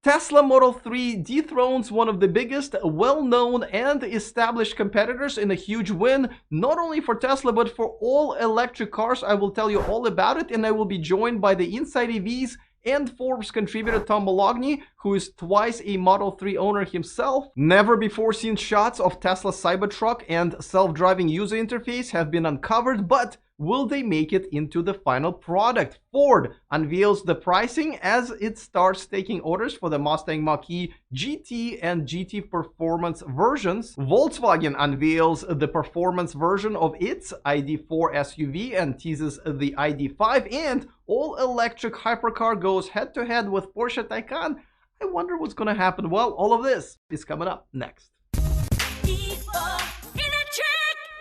Tesla Model 3 dethrones one of the biggest, well-known and established competitors in a huge win, not only for Tesla but for all electric cars. I will tell you all about it, and I will be joined by the Inside EVs and Forbes contributor Tom Moloughney, who is twice a Model 3 owner himself. Never before seen shots of Tesla Cybertruck and self-driving user interface have been uncovered, but will they make it into the final product? Ford unveils the pricing as it starts taking orders for the Mustang Mach-E GT and GT Performance versions. Volkswagen unveils the performance version of its ID.4 SUV and teases the ID.5, and all-electric hypercar goes head-to-head with Porsche Taycan. I wonder what's gonna happen. Well, all of this is coming up next.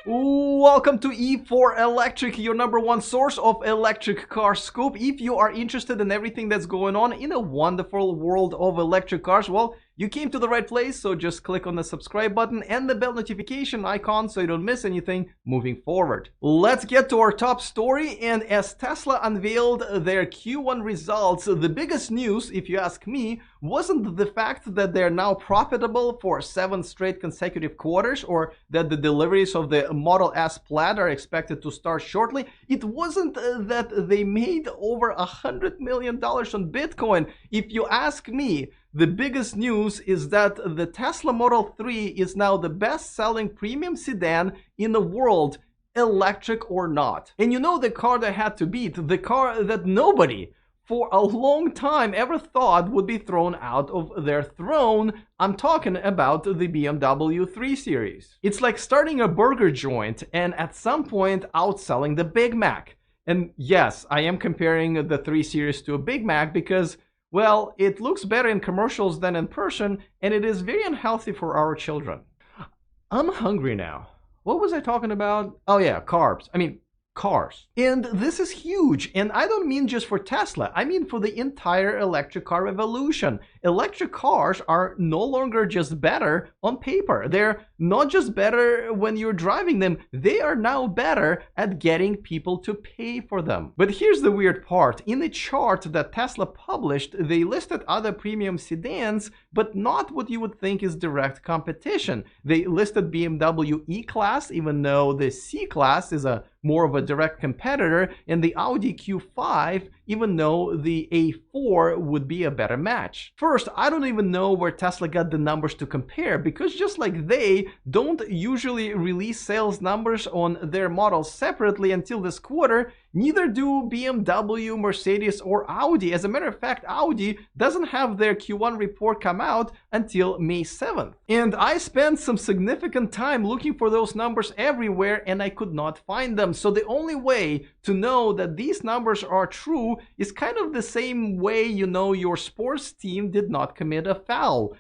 Welcome to E4 Electric, your #1 source of electric car scoop. If you are interested in everything that's going on in a wonderful world of electric cars, well, you came to the right place, so just click on the subscribe button and the bell notification icon so you don't miss anything moving forward. Let's get to our top story, and as Tesla unveiled their Q1 results, the biggest news, if you ask me, wasn't the fact that they're now profitable for 7 straight consecutive quarters, or that the deliveries of the Model S Plaid are expected to start shortly. It wasn't that they made over $100 million on Bitcoin. If you ask me, the biggest news is that the Tesla Model 3 is now the best-selling premium sedan in the world, electric or not. And you know the car that had to beat, the car that nobody for a long time ever thought would be thrown out of their throne. I'm talking about the BMW 3 Series. It's like starting a burger joint and at some point outselling the Big Mac. And yes, I am comparing the 3 Series to a Big Mac because, well, it looks better in commercials than in person, and it is very unhealthy for our children. I'm hungry now. What was I talking about? Oh yeah, carbs. I mean, cars. And this is huge, and I don't mean just for Tesla, I mean for the entire electric car revolution. Electric cars are no longer just better on paper. They're not just better when you're driving them, they are now better at getting people to pay for them. But here's the weird part. In the chart that Tesla published, they listed other premium sedans, but not what you would think is direct competition. They listed BMW E-Class, even though the C-Class is more of a direct competitor, and the Audi Q5, even though the A4 would be a better match. First, I don't even know where Tesla got the numbers to compare, because just like they don't usually release sales numbers on their models separately until this quarter, neither do BMW, Mercedes, or Audi. As a matter of fact, Audi doesn't have their Q1 report come out until May 7th. And I spent some significant time looking for those numbers everywhere, and I could not find them. So the only way to know that these numbers are true is kind of the same way you know your sports team did not commit a foul.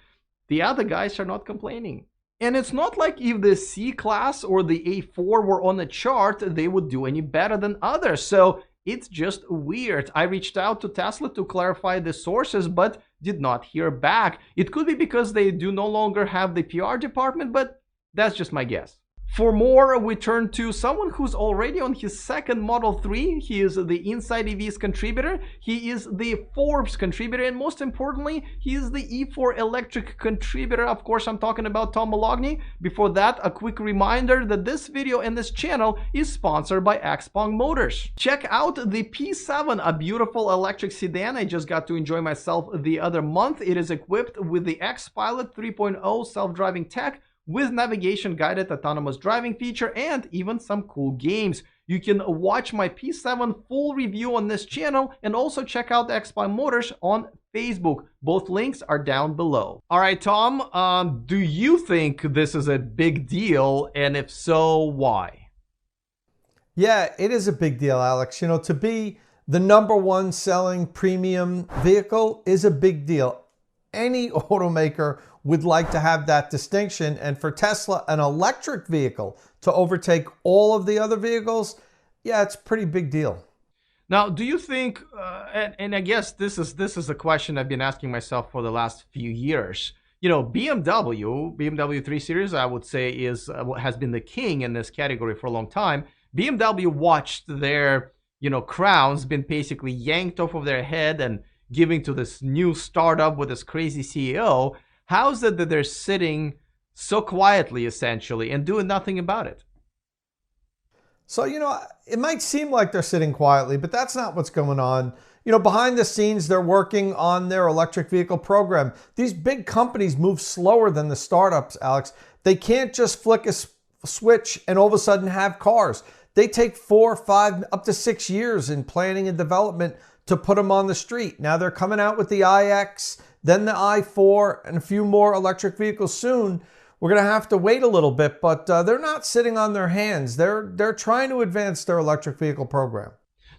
The other guys are not complaining. And it's not like if the C-Class or the A4 were on the chart, they would do any better than others. So it's just weird. I reached out to Tesla to clarify the sources, but did not hear back. It could be because they do no longer have the PR department, but that's just my guess. For more, we turn to someone who's already on his second Model 3. He is the Inside EVs contributor, he is the Forbes contributor, and most importantly, he is the E4 Electric contributor. Of course, I'm talking about Tom Moloughney. Before that, a quick reminder that this video and this channel is sponsored by XPeng Motors. Check out the P7, a beautiful electric sedan I just got to enjoy myself the other month. It is equipped with the X-Pilot 3.0 self-driving tech, with navigation-guided autonomous driving feature and even some cool games. You can watch my P7 full review on this channel and also check out XPeng Motors on Facebook. Both links are down below. All right, Tom, do you think this is a big deal? And if so, why? Yeah, it is a big deal, Alex. You know, to be the #1 selling premium vehicle is a big deal. Any automaker would like to have that distinction, and for Tesla, an electric vehicle, to overtake all of the other vehicles, yeah, it's a pretty big deal. Now, do you think, and I guess this is a question I've been asking myself for the last few years. You know, BMW 3 Series, I would say, has been the king in this category for a long time. BMW watched their, crowns been basically yanked off of their head, and giving to this new startup with this crazy CEO. How is it that they're sitting so quietly, essentially, and doing nothing about it? So, it might seem like they're sitting quietly, but that's not what's going on. Behind the scenes, they're working on their electric vehicle program. These big companies move slower than the startups, Alex. They can't just flick a switch and all of a sudden have cars. They take 4, 5, up to 6 years in planning and development to put them on the street. Now they're coming out with the iX, then the i4, and a few more electric vehicles soon. We're going to have to wait a little bit, but they're not sitting on their hands. They're trying to advance their electric vehicle program.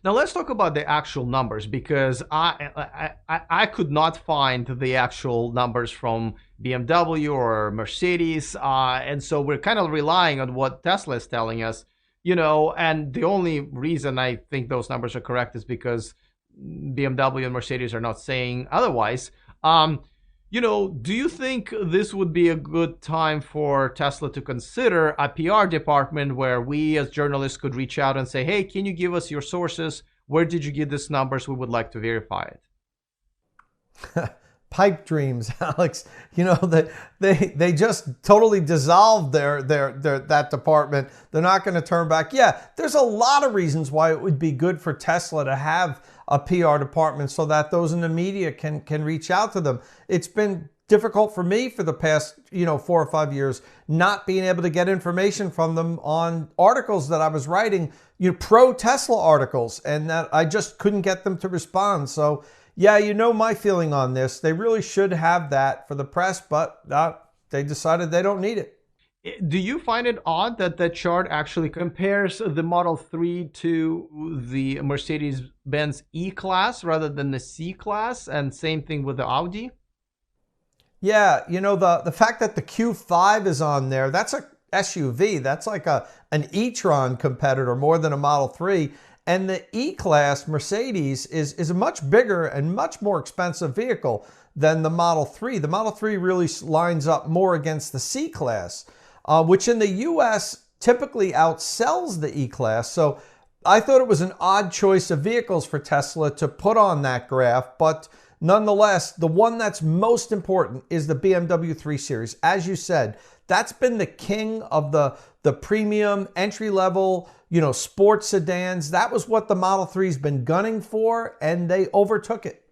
Now let's talk about the actual numbers, because I could not find the actual numbers from BMW or Mercedes, and so we're kind of relying on what Tesla is telling us, and the only reason I think those numbers are correct is because BMW and Mercedes are not saying otherwise. Do you think this would be a good time for Tesla to consider a PR department where we as journalists could reach out and say, hey, can you give us your sources? Where did you get these numbers? We would like to verify it. Pipe dreams, Alex. That they just totally dissolved that department. They're not going to turn back. Yeah, there's a lot of reasons why it would be good for Tesla to have a PR department so that those in the media can reach out to them. It's been difficult for me for the past 4 or 5 years not being able to get information from them on articles that I was writing, pro Tesla articles, and that I just couldn't get them to respond. So yeah, my feeling on this. They really should have that for the press, but they decided they don't need it. Do you find it odd that the chart actually compares the Model 3 to the Mercedes-Benz E-Class rather than the C-Class, and same thing with the Audi? Yeah, the fact that the Q5 is on there, that's a SUV. That's like an e-tron competitor more than a Model 3. And the E-Class Mercedes is a much bigger and much more expensive vehicle than the Model 3. The Model 3 really lines up more against the C-Class, which in the US typically outsells the E-Class. So I thought it was an odd choice of vehicles for Tesla to put on that graph, but nonetheless, the one that's most important is the BMW 3 Series. As you said, that's been the king of the premium entry-level, sports sedans. That was what the Model 3's been gunning for, and they overtook it.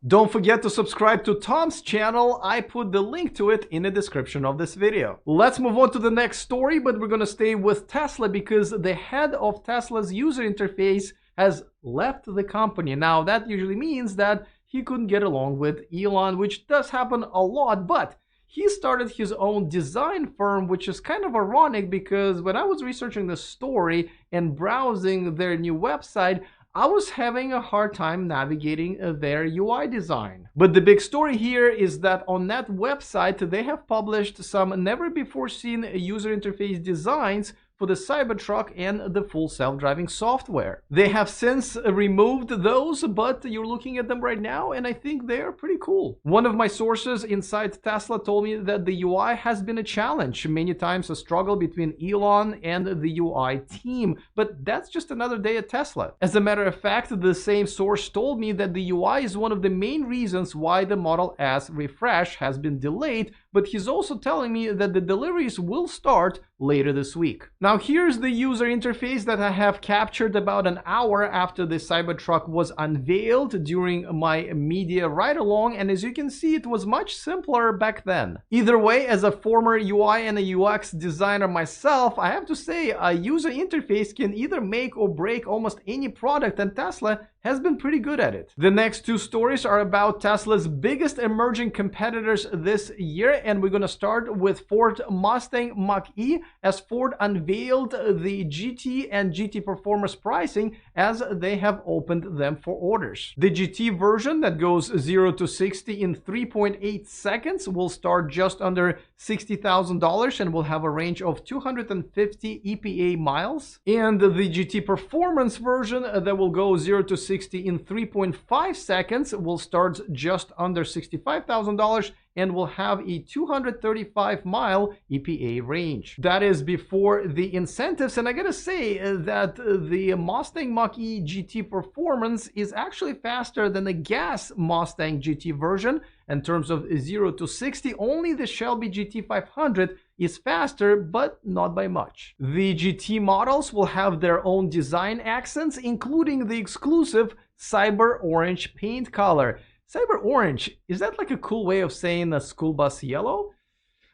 Don't forget to subscribe to Tom's channel. I put the link to it in the description of this video. Let's move on to the next story, but we're going to stay with Tesla because the head of Tesla's user interface has left the company. Now, that usually means that he couldn't get along with Elon, which does happen a lot, but he started his own design firm, which is kind of ironic because when I was researching the story and browsing their new website, I was having a hard time navigating their UI design. But the big story here is that on that website, they have published some never before seen user interface designs for the Cybertruck and the full self-driving software. They have since removed those, but you're looking at them right now and I think they're pretty cool. One of my sources inside Tesla told me that the UI has been a challenge, many times a struggle between Elon and the UI team, but that's just another day at Tesla. As a matter of fact, the same source told me that the UI is one of the main reasons why the Model S refresh has been delayed, but he's also telling me that the deliveries will start later this week. Now here's the user interface that I have captured about an hour after the Cybertruck was unveiled during my media ride-along, and as you can see, it was much simpler back then. Either way, as a former UI and a UX designer myself, I have to say a user interface can either make or break almost any product, and Tesla has been pretty good at it. The next two stories are about Tesla's biggest emerging competitors this year, and we're gonna start with Ford Mustang Mach-E, as Ford unveiled the GT and GT Performance pricing as they have opened them for orders. The GT version that goes 0 to 60 in 3.8 seconds will start just under $60,000 and will have a range of 250 EPA miles. And the GT Performance version that will go 0 to 60 in 3.5 seconds will start just under $65,000 and will have a 235-mile EPA range. That is before the incentives, and I gotta say that the Mustang Mach-E GT performance is actually faster than the gas Mustang GT version. In terms of 0 to 60, only the Shelby GT500 is faster, but not by much. The GT models will have their own design accents, including the exclusive Cyber Orange paint color. Cyber Orange, is that like a cool way of saying a school bus yellow?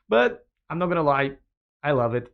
But I'm not gonna lie, I love it.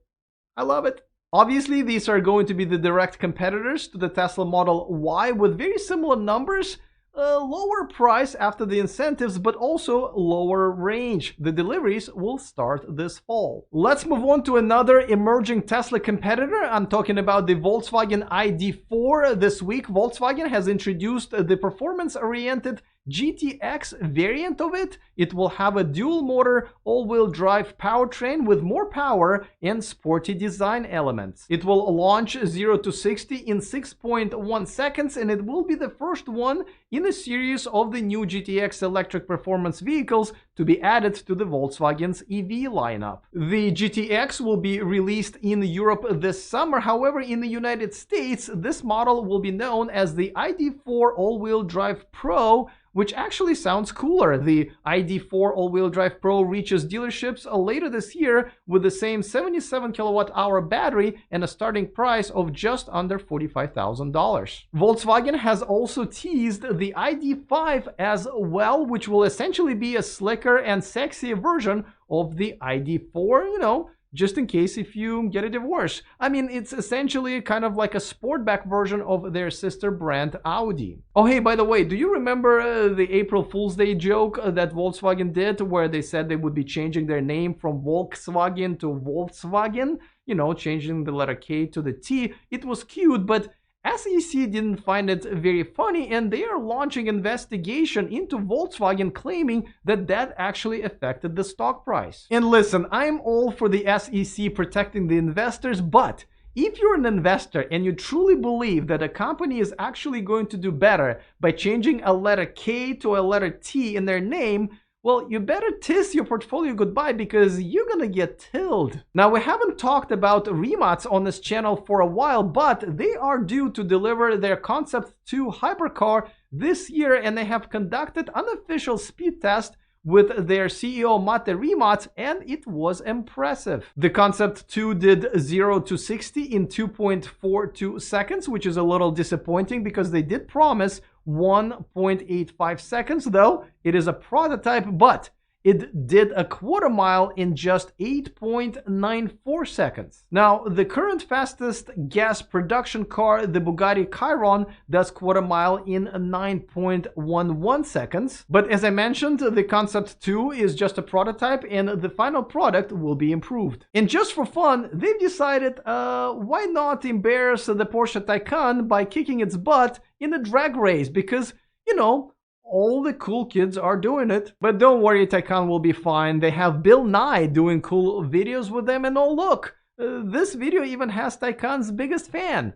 I love it. Obviously, these are going to be the direct competitors to the Tesla Model Y with very similar numbers, lower price after the incentives, but also lower range. The deliveries will start this fall. Let's move on to another emerging Tesla competitor. I'm talking about the Volkswagen ID.4. This week, Volkswagen has introduced the performance-oriented GTX variant of it. It will have a dual motor all-wheel drive powertrain with more power and sporty design elements. It will launch 0 to 60 in 6.1 seconds, and it will be the first one in a series of the new GTX electric performance vehicles to be added to the Volkswagen's EV lineup. The GTX will be released in Europe this summer. However, in the United States, this model will be known as the ID.4 All-Wheel Drive Pro, which actually sounds cooler. The ID.4 All-Wheel Drive Pro reaches dealerships later this year with the same 77 kilowatt-hour battery and a starting price of just under $45,000. Volkswagen has also teased the ID.5 as well, which will essentially be a slicker and sexier version of the ID.4, you know, just in case if you get a divorce. I mean, it's essentially kind of like a sportback version of their sister brand Audi. Oh, hey, by the way, do you remember the April Fool's Day joke that Volkswagen did where they said they would be changing their name from Volkswagen to Volkswagen? You know, changing the letter K to the T. It was cute, but SEC didn't find it very funny, and they are launching investigation into Volkswagen, claiming that that actually affected the stock price. And listen, I'm all for the SEC protecting the investors, but if you're an investor and you truly believe that a company is actually going to do better by changing a letter K to a letter T in their name, well, you better kiss your portfolio goodbye because you're gonna get tilled. Now, we haven't talked about Rimac on this channel for a while, but they are due to deliver their Concept Two hypercar this year, and they have conducted unofficial speed test with their CEO Mate Rimac, and it was impressive. The Concept 2 did 0 to 60 in 2.42 seconds, which is a little disappointing because they did promise 1.85 seconds, though it is a prototype, but it did a quarter mile in just 8.94 seconds. Now, the current fastest gas production car, the Bugatti Chiron, does quarter mile in 9.11 seconds. But as I mentioned, the Concept 2 is just a prototype and the final product will be improved. And just for fun, they've decided, why not embarrass the Porsche Taycan by kicking its butt in a drag race? Because, you know, all the cool kids are doing it. But don't worry, Taycan will be fine. They have Bill Nye doing cool videos with them, and oh look, this video even has Taycan's biggest fan.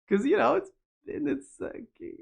Because, you know, it's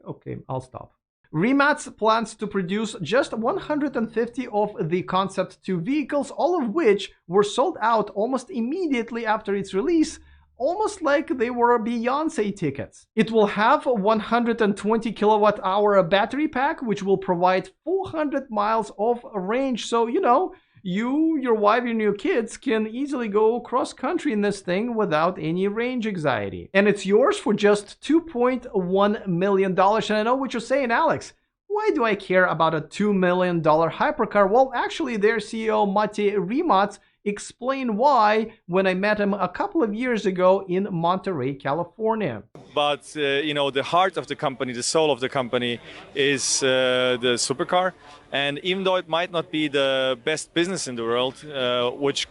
okay, I'll stop. Rimac plans to produce just 150 of the Concept 2 vehicles, all of which were sold out almost immediately after its release, almost like they were Beyonce tickets. It will have a 120 kilowatt hour battery pack, which will provide 400 miles of range. So, you know, you, your wife, and your kids can easily go cross country in this thing without any range anxiety. And it's yours for just $2.1 million. And I know what you're saying, Alex. Why do I care about a $2 million hypercar? Well, actually, their CEO, Mate Rimac, explained why when I met him a couple of years ago in Monterey, California. But, you know, the heart of the company, the soul of the company is the supercar. And even though it might not be the best business in the world, which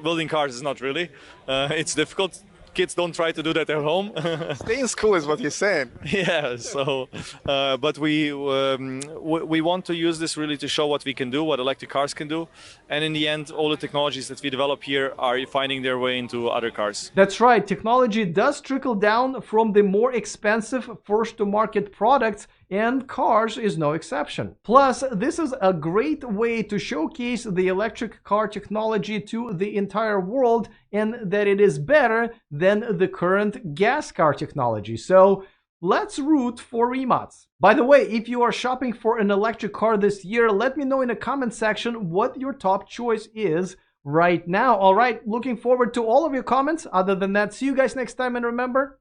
building cars is not really, it's difficult. kids don't try to do that at home. Stay in school is what you're saying. Yeah, so but we want to use this really to show what we can do, what electric cars can do, and in the end all the technologies that we develop here are finding their way into other cars. That's right, technology does trickle down from the more expensive first to market products, and cars is no exception. Plus, this is a great way to showcase the electric car technology to the entire world, and that it is better than the current gas car technology. So let's root for Rimac. By the way, if you are shopping for an electric car this year, let me know in the comment section what your top choice is right now. All right, looking forward to all of your comments. Other than that, see you guys next time, and remember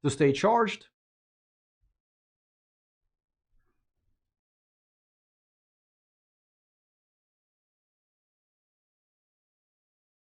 to stay charged.